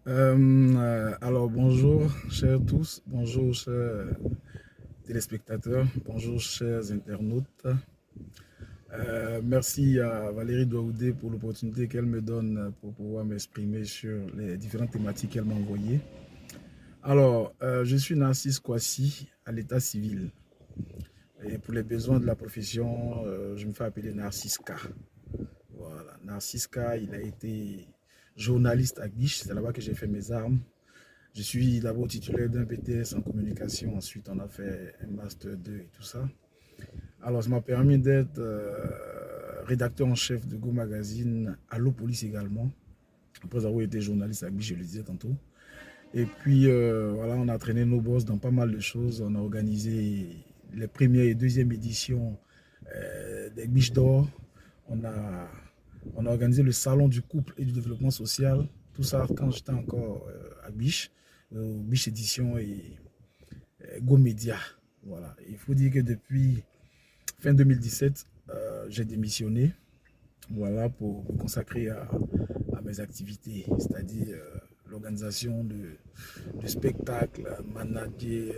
Alors bonjour chers tous, bonjour chers téléspectateurs, bonjour chers internautes. Merci à Valérie Douaoudé pour l'opportunité qu'elle me donne pour pouvoir m'exprimer sur les différentes thématiques qu'elle m'a envoyées. Alors, je suis Narcisse Kouassi à l'état civil. Et pour les besoins de la profession, je me fais appeler Narcisse K. Voilà, Narcisse K, il a été journaliste à Guiche, c'est là-bas que j'ai fait mes armes. Je suis d'abord titulaire d'un BTS en communication, ensuite on a fait un Master 2 et tout ça. Alors ça m'a permis d'être rédacteur en chef de Go Magazine, Allo Police également, après avoir été journaliste à Guiche, je le disais tantôt. Et puis voilà, on a traîné nos bosses dans pas mal de choses, on a organisé les premières et deuxièmes éditions des Biches d'Or, on a, on a organisé le salon du couple et du développement social, tout ça quand j'étais encore à Biche, Biche Édition et Go Média. Voilà. Il faut dire que depuis fin 2017, j'ai démissionné, voilà, pour me consacrer à mes activités, c'est-à-dire l'organisation de spectacles, manager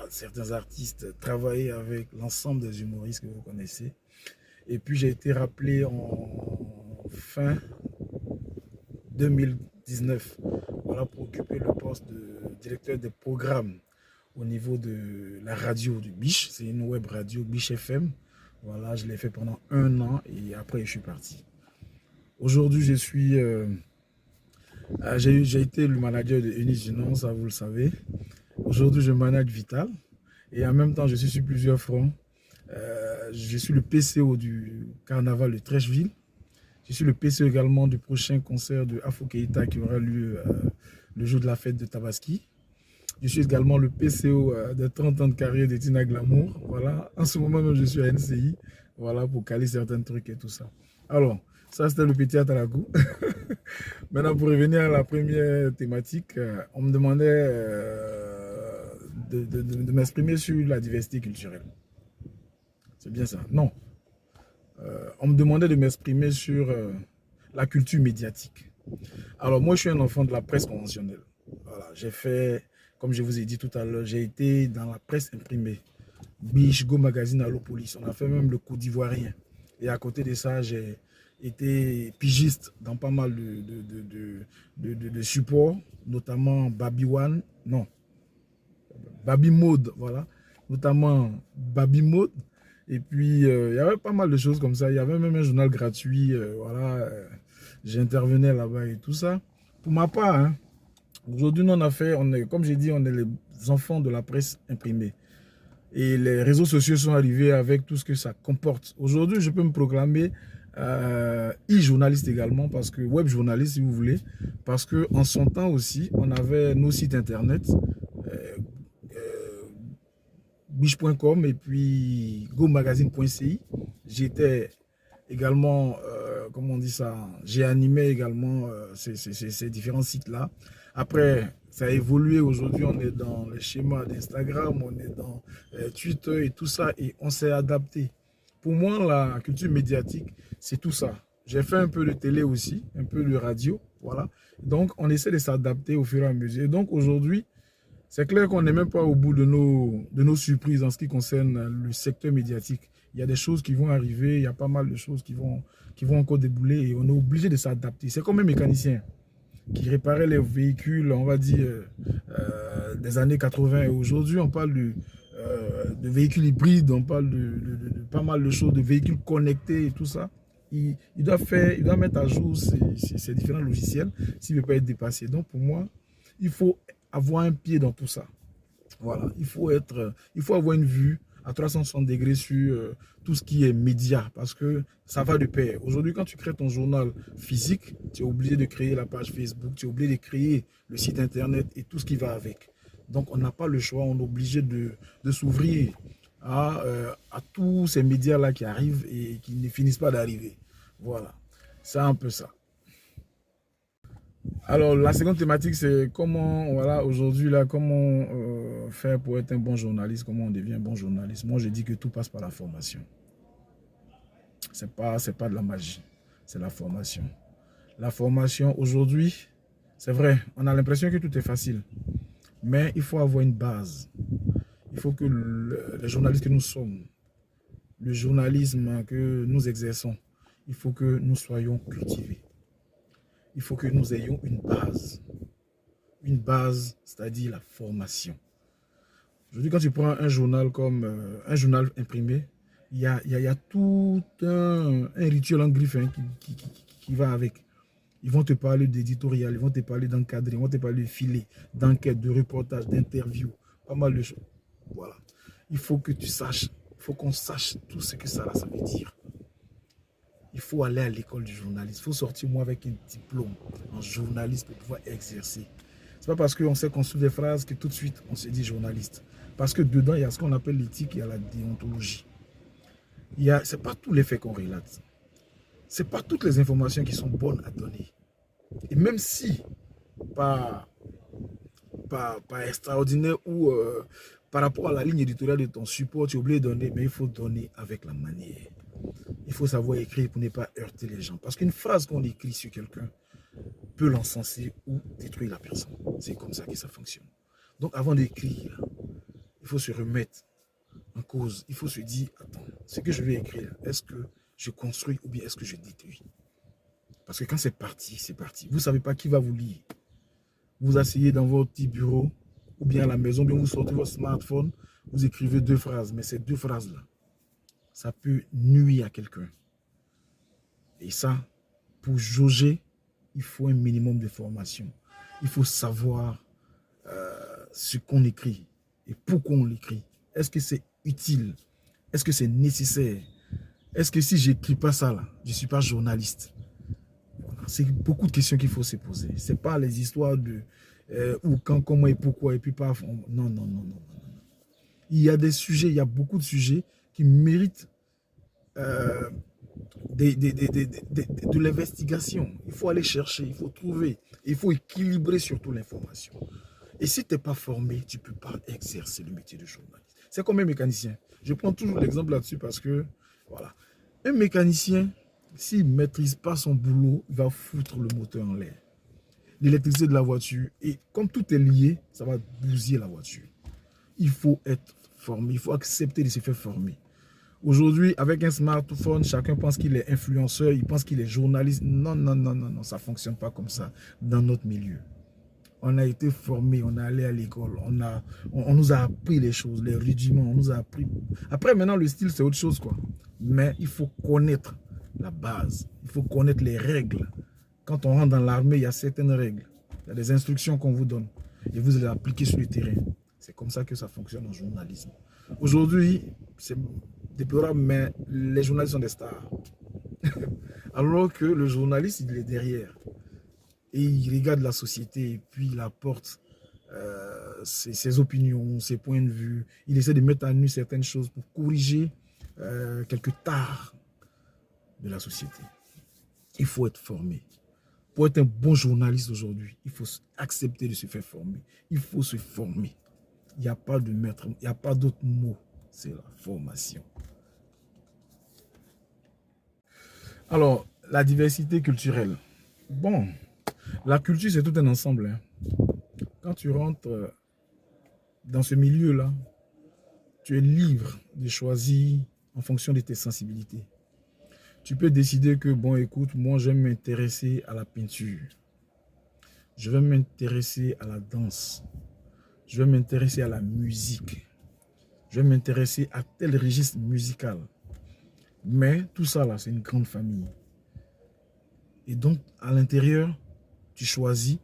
certains artistes, travailler avec l'ensemble des humoristes que vous connaissez. Et puis j'ai été rappelé en fin 2019, voilà, pour occuper le poste de directeur des programmes au niveau de la radio du Biche. C'est une web radio, Biche FM. Voilà, je l'ai fait pendant 1 an et après je suis parti. Aujourd'hui, j'ai été le manager de Eunice Ginon, ça vous le savez. Aujourd'hui, je manage Vital et en même temps, je suis sur plusieurs fronts. Je suis le PCO du carnaval de Trècheville. Je suis le PCO également du prochain concert de Afro Keita qui aura lieu le jour de la fête de Tabaski. Je suis également le PCO de 30 ans de carrière de Tina Glamour. Voilà. En ce moment même, je suis à NCI. Voilà, pour caler certains trucs et tout ça. Alors, ça, c'était le petit Atalakou. Maintenant, pour revenir à la première thématique, on me demandait de m'exprimer sur la diversité culturelle. C'est bien ça? Non. On me demandait de m'exprimer sur la culture médiatique. Alors, moi, je suis un enfant de la presse conventionnelle. Voilà, j'ai fait, comme je vous ai dit tout à l'heure, j'ai été dans la presse imprimée. Biche, Go Magazine, Allo Police. On a fait même le Côte d'Ivoirien. Et à côté de ça, j'ai été pigiste dans pas mal de supports, notamment Baby One, non, Baby Mode, voilà, notamment Baby Mode. Et puis, il y avait pas mal de choses comme ça. Il y avait même un journal gratuit, voilà, j'intervenais là-bas et tout ça. Pour ma part, hein, aujourd'hui, comme j'ai dit, on est les enfants de la presse imprimée. Et les réseaux sociaux sont arrivés avec tout ce que ça comporte. Aujourd'hui, je peux me proclamer e-journaliste également, parce que web journaliste si vous voulez, parce que en son temps aussi, on avait nos sites internet, euh, euh, biche.com et puis gomagazine.ci. J'étais également, comment on dit ça, j'ai animé également ces différents sites-là. Après, ça a évolué. Aujourd'hui, on est dans les schémas d'Instagram, on est dans Twitter et tout ça, et on s'est adapté. Pour moi, la culture médiatique, c'est tout ça. J'ai fait un peu de télé aussi, un peu de radio, voilà. Donc, on essaie de s'adapter au fur et à mesure. Et donc, aujourd'hui, c'est clair qu'on n'est même pas au bout de nos surprises en ce qui concerne le secteur médiatique. Il y a des choses qui vont arriver, il y a pas mal de choses qui vont encore débouler et on est obligé de s'adapter. C'est comme un mécanicien qui réparait les véhicules, on va dire, des années 80. Et aujourd'hui, on parle de véhicules hybrides, on parle de pas mal de choses, de véhicules connectés et tout ça. Il doit mettre à jour ces différents logiciels s'il ne veut pas être dépassé. Donc, pour moi, il faut avoir un pied dans tout ça. Voilà, il faut avoir une vue à 360 degrés sur tout ce qui est média, parce que ça va de pair. Aujourd'hui, quand tu crées ton journal physique, tu es obligé de créer la page Facebook, tu es obligé de créer le site internet et tout ce qui va avec. Donc, on n'a pas le choix, on est obligé de s'ouvrir à tous ces médias-là qui arrivent et qui ne finissent pas d'arriver. Voilà, c'est un peu ça. Alors, la seconde thématique, c'est comment, voilà, aujourd'hui, là, comment faire pour être un bon journaliste, comment on devient un bon journaliste. Moi, je dis que tout passe par la formation. C'est pas de la magie, c'est la formation. La formation, aujourd'hui, C'est vrai, on a l'impression que tout est facile. Mais il faut avoir une base. Il faut que les journalistes que nous sommes, le journalisme que nous exerçons, il faut que nous soyons cultivés. Il faut que nous ayons une base. Une base, c'est-à-dire la formation. Aujourd'hui, quand tu prends un journal comme un journal imprimé, il y a tout un rituel en griffe hein, qui va avec. Ils vont te parler d'éditorial, ils vont te parler d'encadré, ils vont te parler de filet, d'enquête, de reportage, d'interview, pas mal de choses. Voilà. Il faut que tu saches, il faut qu'on sache tout ce que ça veut dire. Il faut aller à l'école du journaliste. Il faut sortir moi avec un diplôme en journaliste pour pouvoir exercer. C'est pas parce qu'on sait construire des phrases que tout de suite on se dit journaliste. Parce que dedans, il y a ce qu'on appelle l'éthique, il y a la déontologie. Ce n'est pas tous les faits qu'on relate. Ce n'est pas toutes les informations qui sont bonnes à donner. Et même si, pas extraordinaire ou par rapport à la ligne éditoriale de ton support, tu es obligé de donner, mais il faut donner avec la manière. Il faut savoir écrire pour ne pas heurter les gens. Parce qu'une phrase qu'on écrit sur quelqu'un peut l'encenser ou détruire la personne. C'est comme ça que ça fonctionne. Donc avant d'écrire, il faut se remettre en cause. Il faut se dire, attends, ce que je vais écrire, est-ce que je construis ou bien est-ce que je détruis? Parce que quand c'est parti, c'est parti. Vous ne savez pas qui va vous lire. Vous asseyez dans votre petit bureau ou bien à la maison, bien vous sortez votre smartphone, vous écrivez 2 phrases. Mais ces 2 phrases-là, ça peut nuire à quelqu'un. Et ça, pour jauger, il faut un minimum de formation. Il faut savoir ce qu'on écrit et pourquoi on l'écrit. Est-ce que c'est utile? Est-ce que c'est nécessaire? Est-ce que si je n'écris pas ça, là, je ne suis pas journaliste? C'est beaucoup de questions qu'il faut se poser. Ce n'est pas les histoires de où, quand, comment et pourquoi et puis paf. Non, non, non, non, non. Il y a des sujets, il y a beaucoup de sujets qui méritent de l'investigation. Il faut aller chercher, il faut trouver, il faut équilibrer surtout l'information. Et si tu n'es pas formé, tu ne peux pas exercer le métier de journaliste. C'est comme un mécanicien. Je prends toujours l'exemple là-dessus parce que, voilà, un mécanicien, s'il ne maîtrise pas son boulot, il va foutre le moteur en l'air. L'électricité de la voiture, et comme tout est lié, ça va bousiller la voiture. Il faut être formé, il faut accepter de se faire former. Aujourd'hui, avec un smartphone, chacun pense qu'il est influenceur, il pense qu'il est journaliste. Non, non, non, non, non, ça ne fonctionne pas comme ça dans notre milieu. On a été formé, on est allé à l'école, on nous a appris les choses, les rudiments, on nous a appris. Après, maintenant, le style, c'est autre chose, quoi. Mais il faut connaître la base, il faut connaître les règles. Quand on rentre dans l'armée, il y a certaines règles. Il y a des instructions qu'on vous donne et vous les appliquez sur le terrain. C'est comme ça que ça fonctionne en journalisme. Aujourd'hui, c'est déplorable, mais les journalistes sont des stars. Alors que le journaliste, il est derrière. Et il regarde la société et puis il apporte ses opinions, ses points de vue. Il essaie de mettre à nu certaines choses pour corriger quelques tares de la société. Il faut être formé. Pour être un bon journaliste aujourd'hui, il faut accepter de se faire former. Il faut se former. Il n'y a pas de maître, il n'y a pas d'autre mot. C'est la formation. Alors, la diversité culturelle. Bon, la culture, c'est tout un ensemble. Hein. Quand tu rentres dans ce milieu-là, tu es libre de choisir en fonction de tes sensibilités. Tu peux décider que, bon, écoute, moi, j'aime m'intéresser à la peinture. Je vais m'intéresser à la danse. Je vais m'intéresser à la musique. Je vais m'intéresser à tel registre musical. Mais tout ça, là, c'est une grande famille. Et donc, à l'intérieur, tu choisis,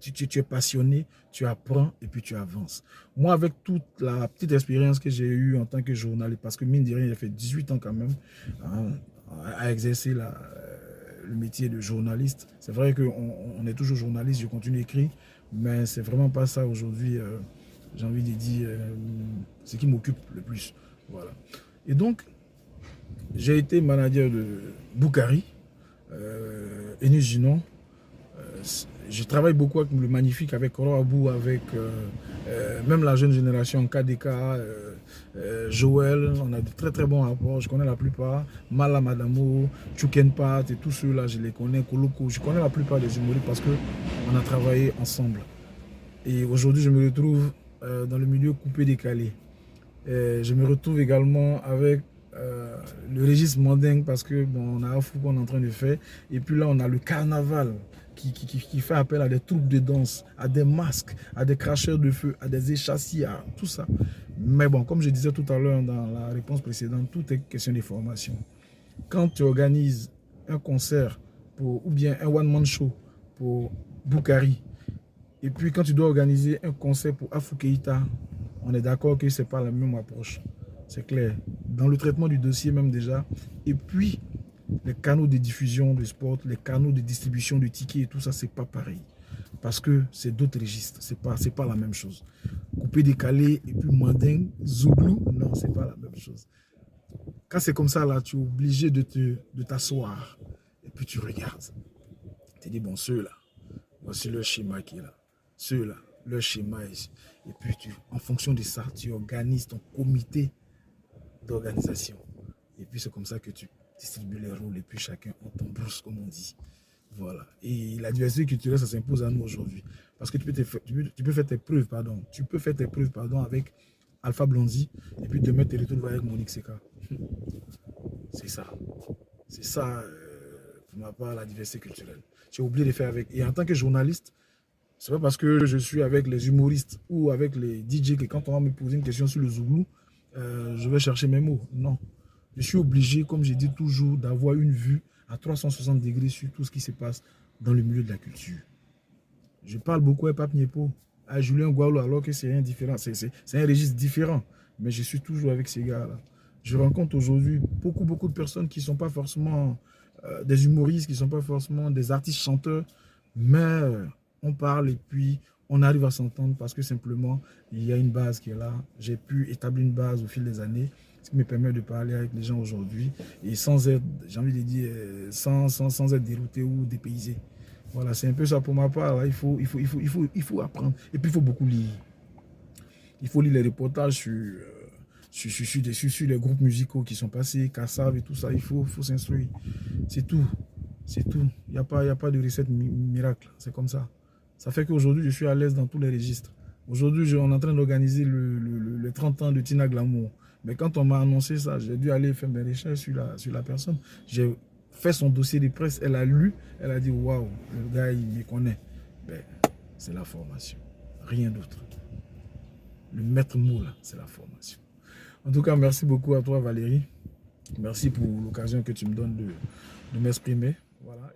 tu es passionné, tu apprends et puis tu avances. Moi, avec toute la petite expérience que j'ai eue en tant que journaliste, parce que mine de rien, j'ai fait 18 ans quand même hein, à exercer le métier de journaliste. C'est vrai qu'on est toujours journaliste, je continue à écrire, mais c'est vraiment pas ça aujourd'hui, j'ai envie de dire, ce qui m'occupe le plus. Voilà. Et donc, j'ai été manager de Boukari, Enis Ginon, je travaille beaucoup avec le magnifique, avec Roabou, avec même la jeune génération, KDK, Joël. On a de très très bons rapports. Je connais la plupart. Mala Madamo, Chukenpat et tous ceux-là, je les connais. Koloko, je connais la plupart des humoristes parce qu'on a travaillé ensemble. Et aujourd'hui, je me retrouve dans le milieu coupé décalé. Je me retrouve également avec le registre mandingue parce que bon, on a un fou qu'on est en train de faire. Et puis là, on a le carnaval qui fait appel à des troupes de danse, à des masques, à des cracheurs de feu, à des échassiers, à tout ça. Mais bon, comme je disais tout à l'heure dans la réponse précédente, tout est question de formation. Quand tu organises un concert ou bien un one-man show pour Boukari, et puis quand tu dois organiser un concert pour Afou Keïta, on est d'accord que ce n'est pas la même approche. C'est clair. Dans le traitement du dossier même déjà. Et puis, les canaux de diffusion de sport, les canaux de distribution de tickets et tout ça, c'est pas pareil. Parce que c'est d'autres registres. C'est pas la même chose. Coupé, décalé, et puis mandingue, zouglou, non, c'est pas la même chose. Quand c'est comme ça, là, tu es obligé de t'asseoir. Et puis tu regardes. Tu te dis, bon, ceux-là, voici le schéma qui est là. Ceux-là, le schéma ici. Et puis, en fonction de ça, tu organises ton comité d'organisation. Et puis, c'est comme ça que tu distribues les rôles et puis chacun en ton bourse, comme on dit. Voilà. Et la diversité culturelle, ça s'impose à nous aujourd'hui. Parce que tu peux faire tes preuves, pardon. Tu peux faire tes preuves, pardon, avec Alpha Blondy et puis demain, tu te retrouves avec Monique Seka. C'est ça. C'est ça, pour ma part, la diversité culturelle. J'ai oublié de faire avec. Et en tant que journaliste, c'est pas parce que je suis avec les humoristes ou avec les DJ que quand on va me poser une question sur le Zoulou, je vais chercher mes mots. Non. Je suis obligé, comme je dis toujours, d'avoir une vue à 360 degrés sur tout ce qui se passe dans le milieu de la culture. Je parle beaucoup à Pape Niepo, à Julien Goualo, alors que c'est rien différent. C'est un registre différent. Mais je suis toujours avec ces gars-là. Je rencontre aujourd'hui beaucoup de personnes qui ne sont pas forcément des humoristes, qui ne sont pas forcément des artistes chanteurs, mais on parle et puis on arrive à s'entendre parce que simplement, il y a une base qui est là. J'ai pu établir une base au fil des années, ce qui me permet de parler avec les gens aujourd'hui et sans être, j'ai envie de dire, sans être dérouté ou dépaysé. Voilà, c'est un peu ça pour ma part. Là. Il faut apprendre. Et puis, il faut beaucoup lire. Il faut lire les reportages sur les groupes musicaux qui sont passés, Kassav et tout ça. Il faut s'instruire. C'est tout. C'est tout. Il n'y a pas de recette miracle. C'est comme ça. Ça fait qu'aujourd'hui, je suis à l'aise dans tous les registres. Aujourd'hui, on est en train d'organiser le 30 ans de Tina Glamour. Mais quand on m'a annoncé ça, j'ai dû aller faire mes recherches sur la personne. J'ai fait son dossier de presse, elle a lu, elle a dit waouh, le gars il me connaît. Ben, c'est la formation, rien d'autre. Le maître mot là, c'est la formation. En tout cas, merci beaucoup à toi Valérie. Merci pour l'occasion que tu me donnes de m'exprimer. Voilà.